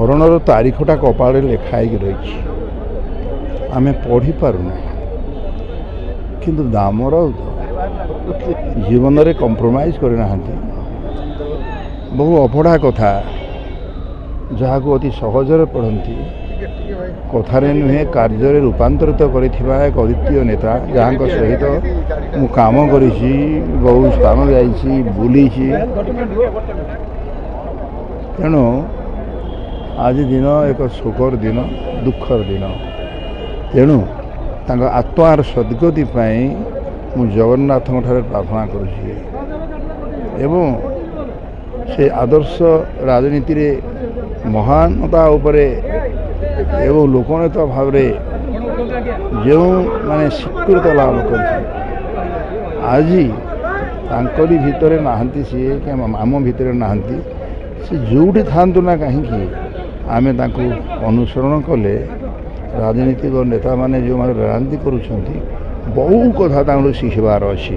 ମରଣର ତାରିଖଟା କପାଳରେ ଲେଖା ହେଇକି ରହିଛି। ଆମେ ପଢ଼ିପାରୁନା, କିନ୍ତୁ ଦାମରାଉତ ଜୀବନରେ କମ୍ପ୍ରମାଇଜ୍ କରିନାହାନ୍ତି। ବହୁ ଅପଢ଼ା କଥା ଯାହାକୁ ଅତି ସହଜରେ ପଢ଼ନ୍ତି, କଥାରେ ନୁହେଁ କାର୍ଯ୍ୟରେ ରୂପାନ୍ତରିତ କରିଥିବା ଏକ ଅଦ୍ୱିତୀୟ ନେତା, ଯାହାଙ୍କ ସହିତ ମୁଁ କାମ କରିଛି, ବହୁ ସ୍ଥାନ ଯାଇଛି, ବୁଲିଛି। ତେଣୁ ଆଜି ଦିନ ଏକ ଶୋକର ଦିନ, ଦୁଃଖର ଦିନ। ତେଣୁ ତାଙ୍କ ଆତ୍ମାର ସଦ୍ଗତି ପାଇଁ ମୁଁ ଜଗନ୍ନାଥଙ୍କ ଠାରେ ପ୍ରାର୍ଥନା କରୁଛି ଏବଂ ସେ ଆଦର୍ଶ ରାଜନୀତିରେ ମହାନତା ଉପରେ ଏବଂ ଲୋକନେତା ଭାବରେ ଯେଉଁମାନେ ସ୍ୱୀକୃତ ଲାଭ କରିଛି, ଆଜି ତାଙ୍କରି ଭିତରେ ନାହାନ୍ତି, ସିଏ କି ଆମ ଭିତରେ ନାହାନ୍ତି। ସେ ଯେଉଁଠି ଥାଆନ୍ତୁ ନା କାହିଁକି, ଆମେ ତାଙ୍କୁ ଅନୁସରଣ କଲେ ରାଜନୈତିକ ନେତାମାନେ ଯେଉଁମାନେ ରାଜନୀତି କରୁଛନ୍ତି, ବହୁ କଥା ତାଙ୍କଠୁ ଶିଖିବାର ଅଛି।